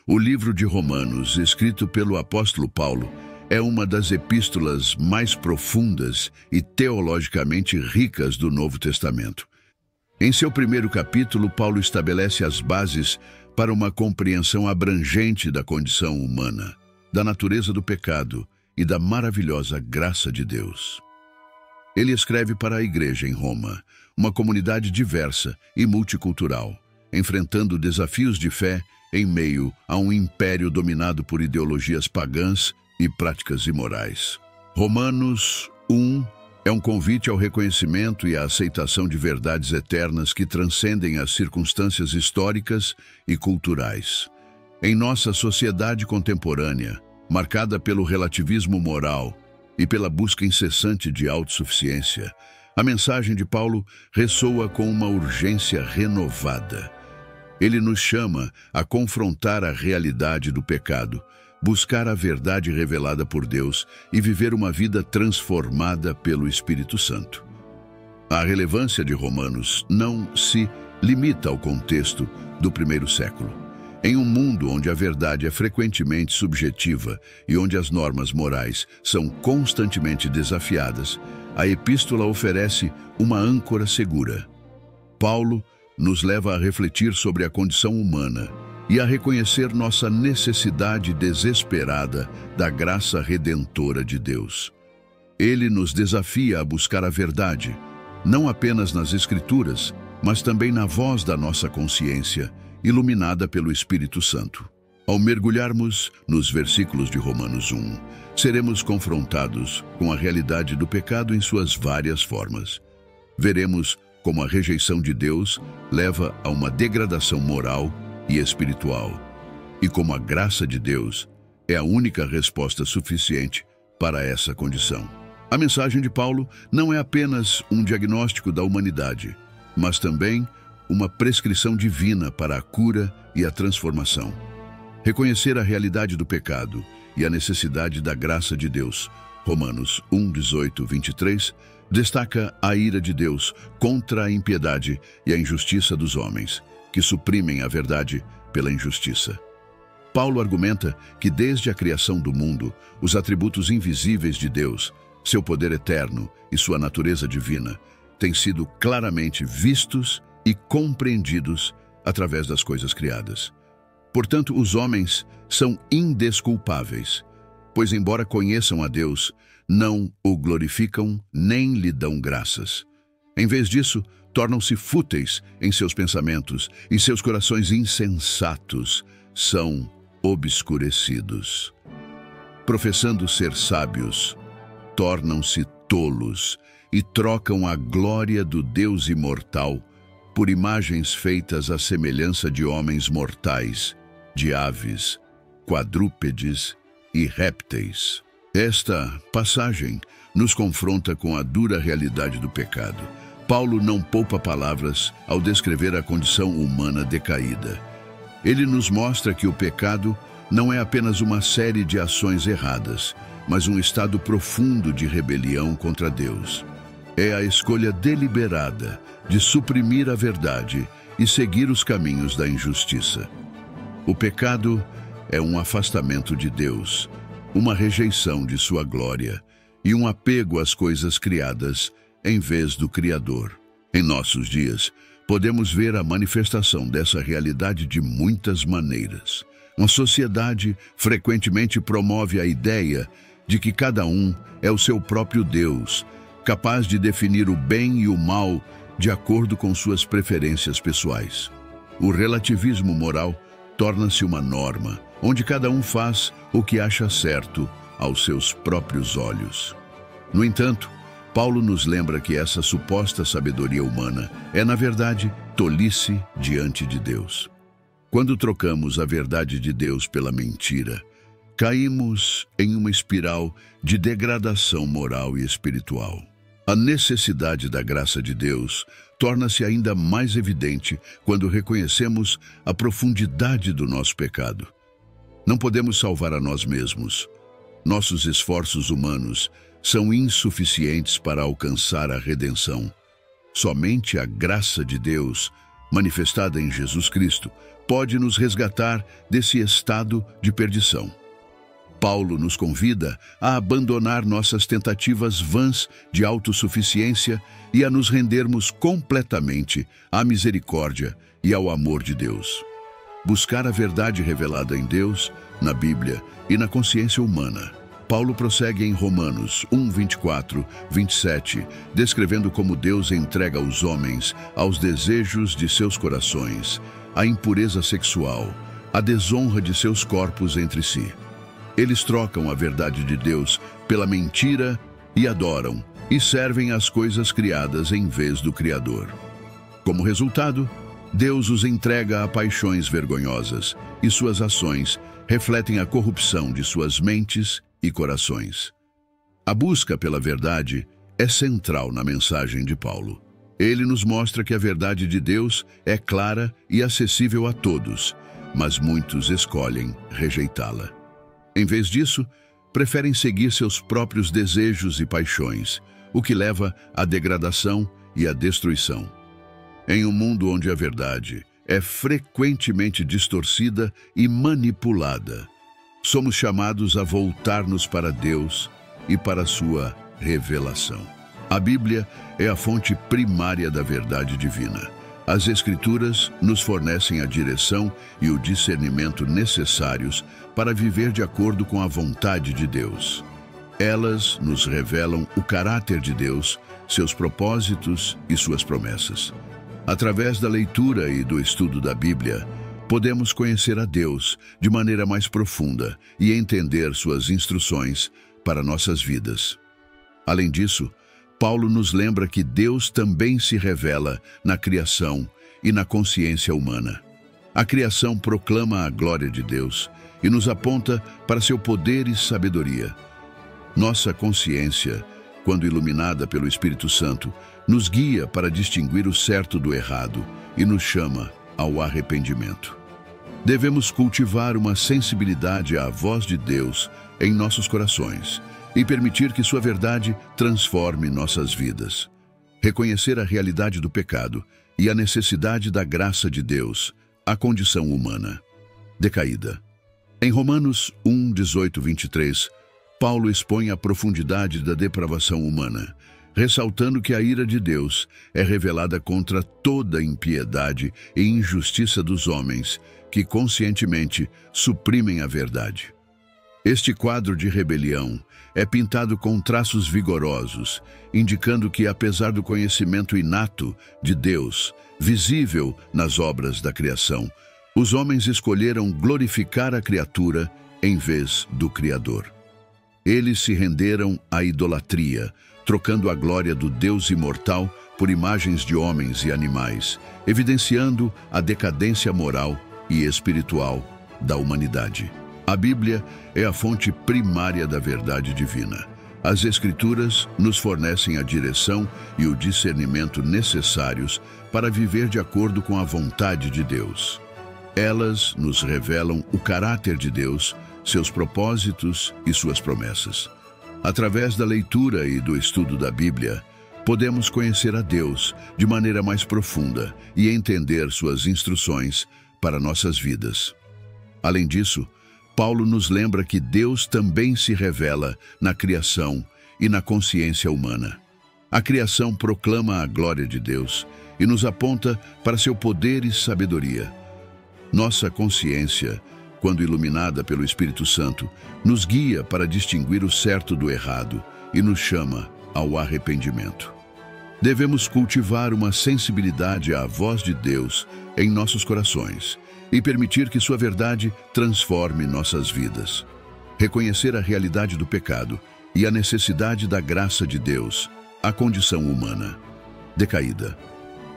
O livro de Romanos, escrito pelo apóstolo Paulo, é uma das epístolas mais profundas e teologicamente ricas do Novo Testamento. Em seu primeiro capítulo, Paulo estabelece as bases para uma compreensão abrangente da condição humana, da natureza do pecado e da maravilhosa graça de Deus. Ele escreve para a igreja em Roma, uma comunidade diversa e multicultural, enfrentando desafios de fé em meio a um império dominado por ideologias pagãs e práticas imorais. Romanos 1 é um convite ao reconhecimento e à aceitação de verdades eternas que transcendem as circunstâncias históricas e culturais. Em nossa sociedade contemporânea, marcada pelo relativismo moral e pela busca incessante de autossuficiência, a mensagem de Paulo ressoa com uma urgência renovada. Ele nos chama a confrontar a realidade do pecado, buscar a verdade revelada por Deus e viver uma vida transformada pelo Espírito Santo. A relevância de Romanos não se limita ao contexto do primeiro século. Em um mundo onde a verdade é frequentemente subjetiva e onde as normas morais são constantemente desafiadas, a epístola oferece uma âncora segura. Paulo nos leva a refletir sobre a condição humana e a reconhecer nossa necessidade desesperada da graça redentora de Deus. Ele nos desafia a buscar a verdade, não apenas nas Escrituras, mas também na voz da nossa consciência, iluminada pelo Espírito Santo. Ao mergulharmos nos versículos de Romanos 1, seremos confrontados com a realidade do pecado em suas várias formas. Veremos como a rejeição de Deus leva a uma degradação moral e espiritual, e como a graça de Deus é a única resposta suficiente para essa condição. A mensagem de Paulo não é apenas um diagnóstico da humanidade, mas também uma prescrição divina para a cura e a transformação. Reconhecer a realidade do pecado e a necessidade da graça de Deus, Romanos 1, 18, 23, destaca a ira de Deus contra a impiedade e a injustiça dos homens, que suprimem a verdade pela injustiça. Paulo argumenta que desde a criação do mundo, os atributos invisíveis de Deus, seu poder eterno e sua natureza divina, têm sido claramente vistos e compreendidos através das coisas criadas. Portanto, os homens são indesculpáveis, pois embora conheçam a Deus, não o glorificam nem lhe dão graças. Em vez disso, tornam-se fúteis em seus pensamentos e seus corações insensatos são obscurecidos. Professando ser sábios, tornam-se tolos e trocam a glória do Deus imortal por imagens feitas à semelhança de homens mortais, de aves, quadrúpedes e répteis. Esta passagem nos confronta com a dura realidade do pecado. Paulo não poupa palavras ao descrever a condição humana decaída. Ele nos mostra que o pecado não é apenas uma série de ações erradas, mas um estado profundo de rebelião contra Deus. É a escolha deliberada de suprimir a verdade e seguir os caminhos da injustiça. O pecado é um afastamento de Deus, uma rejeição de sua glória e um apego às coisas criadas em vez do Criador. Em nossos dias, podemos ver a manifestação dessa realidade de muitas maneiras. Uma sociedade frequentemente promove a ideia de que cada um é o seu próprio Deus, capaz de definir o bem e o mal de acordo com suas preferências pessoais. O relativismo moral torna-se uma norma, onde cada um faz o que acha certo aos seus próprios olhos. No entanto, Paulo nos lembra que essa suposta sabedoria humana é, na verdade, tolice diante de Deus. Quando trocamos a verdade de Deus pela mentira, caímos em uma espiral de degradação moral e espiritual. A necessidade da graça de Deus torna-se ainda mais evidente quando reconhecemos a profundidade do nosso pecado. Não podemos salvar a nós mesmos. Nossos esforços humanos são insuficientes para alcançar a redenção. Somente a graça de Deus manifestada em Jesus Cristo, pode nos resgatar desse estado de perdição. Paulo nos convida a abandonar nossas tentativas vãs de autossuficiência e a nos rendermos completamente à misericórdia e ao amor de Deus. Buscar a verdade revelada em Deus, na Bíblia e na consciência humana. Paulo prossegue em Romanos 1, 24, 27, descrevendo como Deus entrega os homens aos desejos de seus corações, a impureza sexual, a desonra de seus corpos entre si. Eles trocam a verdade de Deus pela mentira e adoram e servem às coisas criadas em vez do Criador. Como resultado, Deus os entrega a paixões vergonhosas e suas ações refletem a corrupção de suas mentes e corações. A busca pela verdade é central na mensagem de Paulo. Ele nos mostra que a verdade de Deus é clara e acessível a todos, mas muitos escolhem rejeitá-la. Em vez disso, preferem seguir seus próprios desejos e paixões, o que leva à degradação e à destruição. Em um mundo onde a verdade é frequentemente distorcida e manipulada, somos chamados a voltar-nos para Deus e para sua revelação. A Bíblia é a fonte primária da verdade divina. As Escrituras nos fornecem a direção e o discernimento necessários para viver de acordo com a vontade de Deus. Elas nos revelam o caráter de Deus, seus propósitos e suas promessas. Através da leitura e do estudo da Bíblia, podemos conhecer a Deus de maneira mais profunda e entender suas instruções para nossas vidas. Além disso, Paulo nos lembra que Deus também se revela na criação e na consciência humana. A criação proclama a glória de Deus e nos aponta para seu poder e sabedoria. Nossa consciência, quando iluminada pelo Espírito Santo, nos guia para distinguir o certo do errado e nos chama ao arrependimento. Devemos cultivar uma sensibilidade à voz de Deus em nossos corações e permitir que sua verdade transforme nossas vidas. Reconhecer a realidade do pecado e a necessidade da graça de Deus, a condição humana decaída. Em Romanos 1, 18, 23, Paulo expõe a profundidade da depravação humana, ressaltando que a ira de Deus é revelada contra toda impiedade e injustiça dos homens que conscientemente suprimem a verdade. Este quadro de rebelião é pintado com traços vigorosos, indicando que, apesar do conhecimento inato de Deus, visível nas obras da criação, os homens escolheram glorificar a criatura em vez do Criador. Eles se renderam à idolatria, trocando a glória do Deus imortal por imagens de homens e animais, evidenciando a decadência moral e espiritual da humanidade. A Bíblia é a fonte primária da verdade divina. As Escrituras nos fornecem a direção e o discernimento necessários para viver de acordo com a vontade de Deus. Elas nos revelam o caráter de Deus, seus propósitos e suas promessas. Através da leitura e do estudo da Bíblia, podemos conhecer a Deus de maneira mais profunda e entender suas instruções para nossas vidas. Além disso, Paulo nos lembra que Deus também se revela na criação e na consciência humana. A criação proclama a glória de Deus e nos aponta para seu poder e sabedoria. Nossa consciência, quando iluminada pelo Espírito Santo, nos guia para distinguir o certo do errado e nos chama ao arrependimento. Devemos cultivar uma sensibilidade à voz de Deus em nossos corações e permitir que sua verdade transforme nossas vidas. Reconhecer a realidade do pecado e a necessidade da graça de Deus, a condição humana decaída.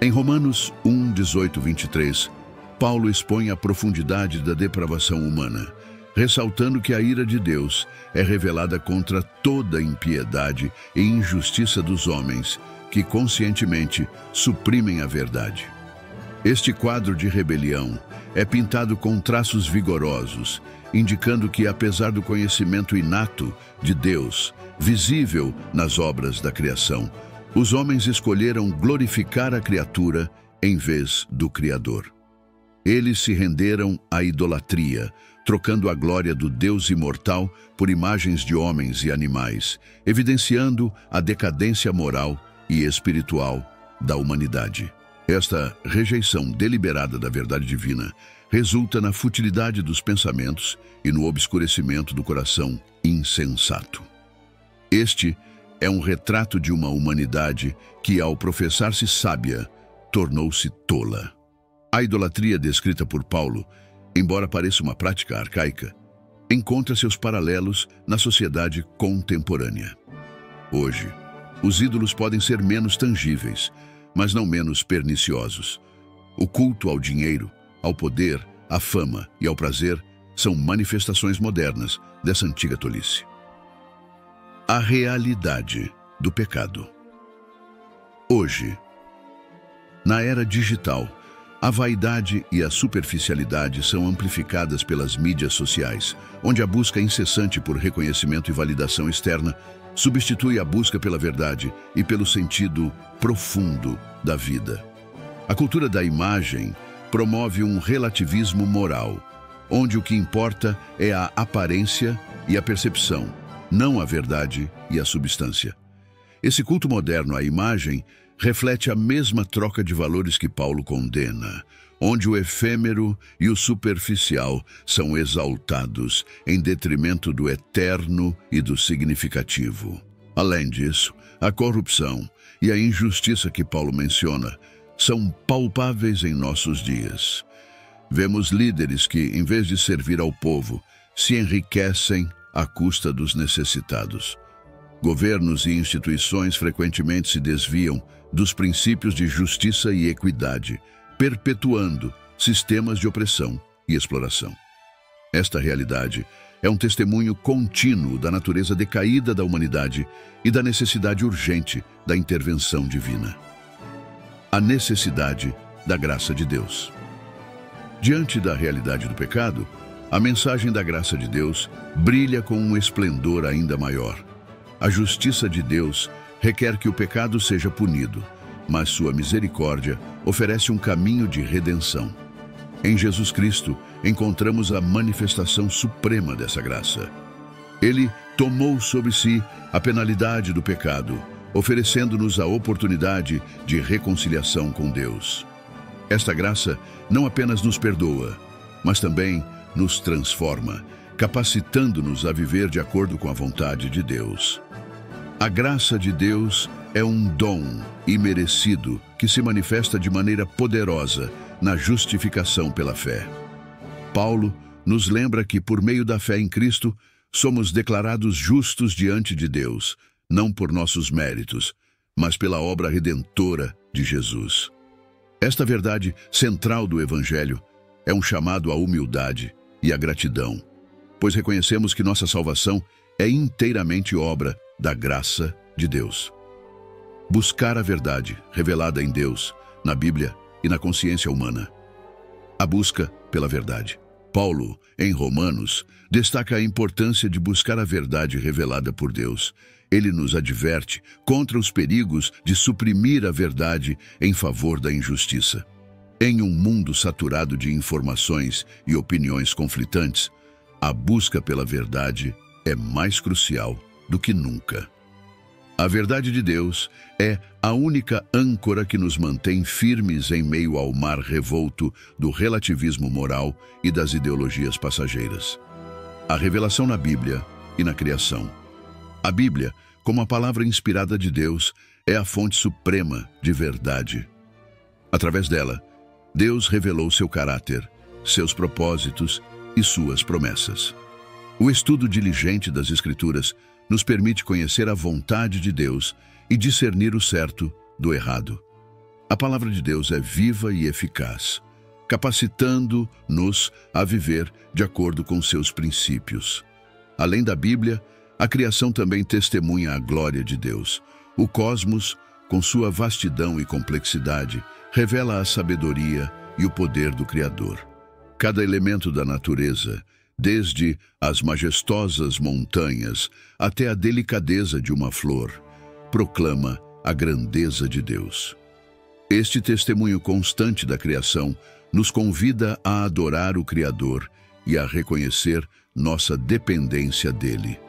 Em Romanos 1, 18, 23, Paulo expõe a profundidade da depravação humana, ressaltando que a ira de Deus é revelada contra toda impiedade e injustiça dos homens que conscientemente suprimem a verdade. Este quadro de rebelião é pintado com traços vigorosos, indicando que, apesar do conhecimento inato de Deus, visível nas obras da criação, os homens escolheram glorificar a criatura em vez do Criador. Eles se renderam à idolatria, trocando a glória do Deus imortal por imagens de homens e animais, evidenciando a decadência moral e espiritual da humanidade. Esta rejeição deliberada da verdade divina resulta na futilidade dos pensamentos e no obscurecimento do coração insensato. Este é um retrato de uma humanidade que, ao professar-se sábia, tornou-se tola. A idolatria descrita por Paulo, embora pareça uma prática arcaica, encontra seus paralelos na sociedade contemporânea. Hoje, os ídolos podem ser menos tangíveis, mas não menos perniciosos. O culto ao dinheiro, ao poder, à fama e ao prazer são manifestações modernas dessa antiga tolice. A realidade do pecado. Hoje, na era digital, a vaidade e a superficialidade são amplificadas pelas mídias sociais, onde a busca incessante por reconhecimento e validação externa substitui a busca pela verdade e pelo sentido profundo da vida. A cultura da imagem promove um relativismo moral, onde o que importa é a aparência e a percepção, não a verdade e a substância. Esse culto moderno à imagem reflete a mesma troca de valores que Paulo condena, onde o efêmero e o superficial são exaltados em detrimento do eterno e do significativo. Além disso, a corrupção e a injustiça que Paulo menciona são palpáveis em nossos dias. Vemos líderes que, em vez de servir ao povo, se enriquecem à custa dos necessitados. Governos e instituições frequentemente se desviam dos princípios de justiça e equidade, perpetuando sistemas de opressão e exploração. Esta realidade é um testemunho contínuo da natureza decaída da humanidade e da necessidade urgente da intervenção divina. A necessidade da graça de Deus. Diante da realidade do pecado, a mensagem da graça de Deus brilha com um esplendor ainda maior. A justiça de Deus requer que o pecado seja punido, mas sua misericórdia oferece um caminho de redenção. Em Jesus Cristo, encontramos a manifestação suprema dessa graça. Ele tomou sobre si a penalidade do pecado, oferecendo-nos a oportunidade de reconciliação com Deus. Esta graça não apenas nos perdoa, mas também nos transforma, capacitando-nos a viver de acordo com a vontade de Deus. A graça de Deus é um dom imerecido que se manifesta de maneira poderosa na justificação pela fé. Paulo nos lembra que, por meio da fé em Cristo, somos declarados justos diante de Deus, não por nossos méritos, mas pela obra redentora de Jesus. Esta verdade central do Evangelho é um chamado à humildade e à gratidão, pois reconhecemos que nossa salvação é inteiramente obra da graça de Deus. Buscar a verdade revelada em Deus, na Bíblia e na consciência humana. A busca pela verdade. Paulo, em Romanos, destaca a importância de buscar a verdade revelada por Deus. Ele nos adverte contra os perigos de suprimir a verdade em favor da injustiça. Em um mundo saturado de informações e opiniões conflitantes, a busca pela verdade é mais crucial do que nunca. A verdade de Deus é a única âncora que nos mantém firmes em meio ao mar revolto do relativismo moral e das ideologias passageiras. A revelação na Bíblia e na criação. A Bíblia, como a palavra inspirada de Deus, é a fonte suprema de verdade. Através dela, Deus revelou seu caráter, seus propósitos e suas promessas. O estudo diligente das Escrituras nos permite conhecer a vontade de Deus e discernir o certo do errado. A palavra de Deus é viva e eficaz, capacitando-nos a viver de acordo com seus princípios. Além da Bíblia, a criação também testemunha a glória de Deus. O cosmos, com sua vastidão e complexidade, revela a sabedoria e o poder do Criador. Cada elemento da natureza, desde as majestosas montanhas até a delicadeza de uma flor, proclama a grandeza de Deus. Este testemunho constante da criação nos convida a adorar o Criador e a reconhecer nossa dependência dele.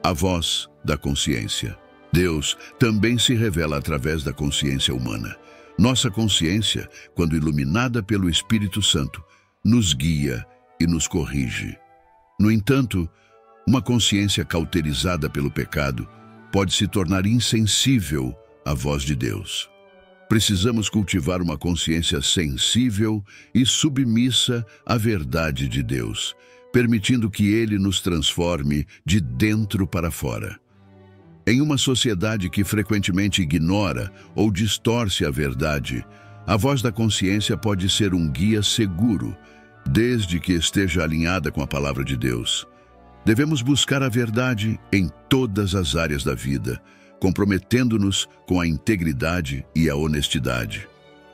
A voz da consciência. Deus também se revela através da consciência humana. Nossa consciência, quando iluminada pelo Espírito Santo, nos guia e nos corrige. No entanto, uma consciência cauterizada pelo pecado pode se tornar insensível à voz de Deus. Precisamos cultivar uma consciência sensível e submissa à verdade de Deus, permitindo que Ele nos transforme de dentro para fora. Em uma sociedade que frequentemente ignora ou distorce a verdade, a voz da consciência pode ser um guia seguro, desde que esteja alinhada com a palavra de Deus. Devemos buscar a verdade em todas as áreas da vida, comprometendo-nos com a integridade e a honestidade.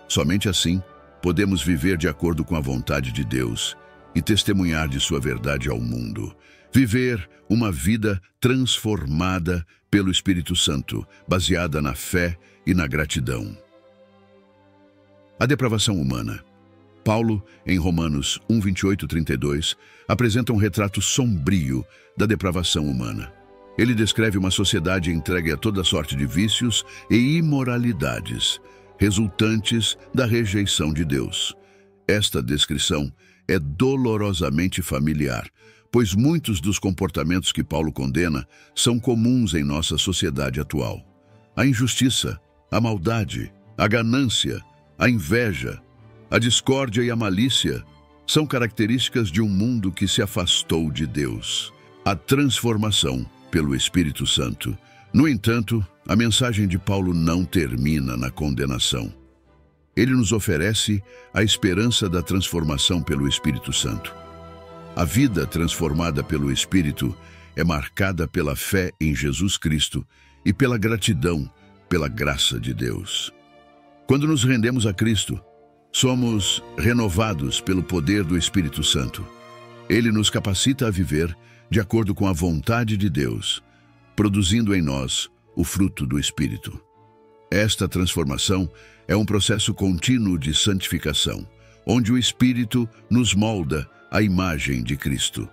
Somente assim, podemos viver de acordo com a vontade de Deus e testemunhar de sua verdade ao mundo. Viver uma vida transformada pelo Espírito Santo, baseada na fé e na gratidão. A depravação humana. Paulo, em Romanos 1, 28 e 32, apresenta um retrato sombrio da depravação humana. Ele descreve uma sociedade entregue a toda sorte de vícios e imoralidades, resultantes da rejeição de Deus. Esta descrição é dolorosamente familiar, pois muitos dos comportamentos que Paulo condena são comuns em nossa sociedade atual. A injustiça, a maldade, a ganância, a inveja, a discórdia e a malícia são características de um mundo que se afastou de Deus. A transformação pelo Espírito Santo. No entanto, a mensagem de Paulo não termina na condenação. Ele nos oferece a esperança da transformação pelo Espírito Santo. A vida transformada pelo Espírito é marcada pela fé em Jesus Cristo e pela gratidão pela graça de Deus. Quando nos rendemos a Cristo, somos renovados pelo poder do Espírito Santo. Ele nos capacita a viver de acordo com a vontade de Deus, produzindo em nós o fruto do Espírito. Esta transformação é um processo contínuo de santificação, onde o Espírito nos molda à imagem de Cristo.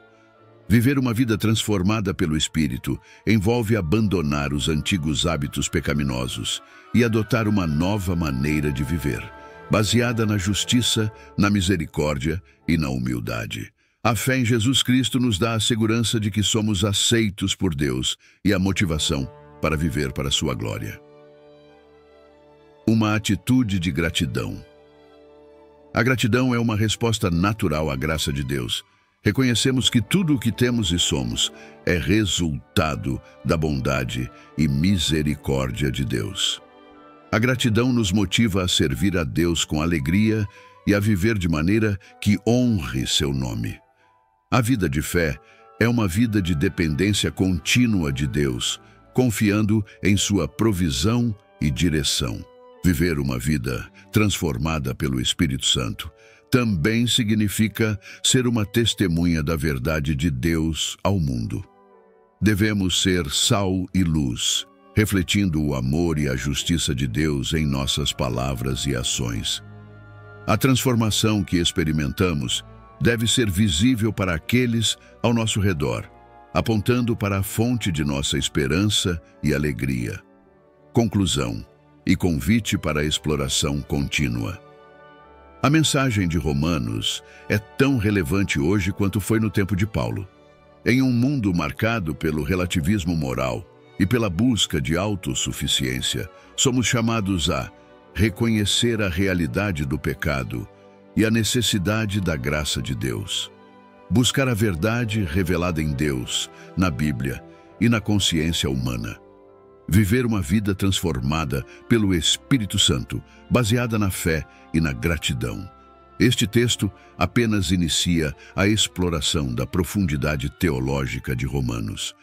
Viver uma vida transformada pelo Espírito envolve abandonar os antigos hábitos pecaminosos e adotar uma nova maneira de viver, baseada na justiça, na misericórdia e na humildade. A fé em Jesus Cristo nos dá a segurança de que somos aceitos por Deus e a motivação para viver para sua glória. Uma atitude de gratidão. A gratidão é uma resposta natural à graça de Deus. Reconhecemos que tudo o que temos e somos é resultado da bondade e misericórdia de Deus. A gratidão nos motiva a servir a Deus com alegria e a viver de maneira que honre seu nome. A vida de fé é uma vida de dependência contínua de Deus, confiando em sua provisão e direção. Viver uma vida transformada pelo Espírito Santo também significa ser uma testemunha da verdade de Deus ao mundo. Devemos ser sal e luz, refletindo o amor e a justiça de Deus em nossas palavras e ações. A transformação que experimentamos deve ser visível para aqueles ao nosso redor, apontando para a fonte de nossa esperança e alegria. Conclusão e convite para a exploração contínua. A mensagem de Romanos é tão relevante hoje quanto foi no tempo de Paulo. Em um mundo marcado pelo relativismo moral e pela busca de autossuficiência, somos chamados a reconhecer a realidade do pecado e a necessidade da graça de Deus. Buscar a verdade revelada em Deus, na Bíblia e na consciência humana. Viver uma vida transformada pelo Espírito Santo, baseada na fé e na gratidão. Este texto apenas inicia a exploração da profundidade teológica de Romanos.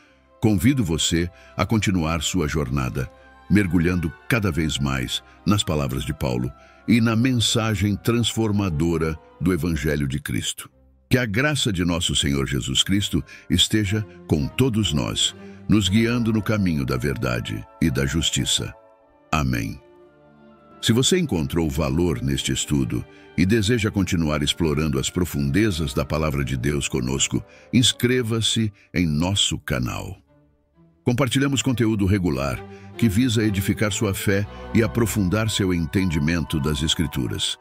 Convido você a continuar sua jornada, mergulhando cada vez mais nas palavras de Paulo e na mensagem transformadora do Evangelho de Cristo. Que a graça de nosso Senhor Jesus Cristo esteja com todos nós, nos guiando no caminho da verdade e da justiça. Amém. Se você encontrou valor neste estudo e deseja continuar explorando as profundezas da Palavra de Deus conosco, inscreva-se em nosso canal. Compartilhamos conteúdo regular que visa edificar sua fé e aprofundar seu entendimento das Escrituras.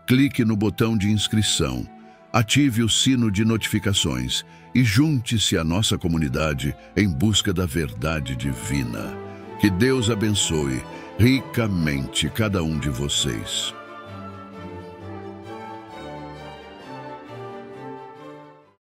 Clique no botão de inscrição, ative o sino de notificações e junte-se à nossa comunidade em busca da verdade divina. Que Deus abençoe ricamente cada um de vocês.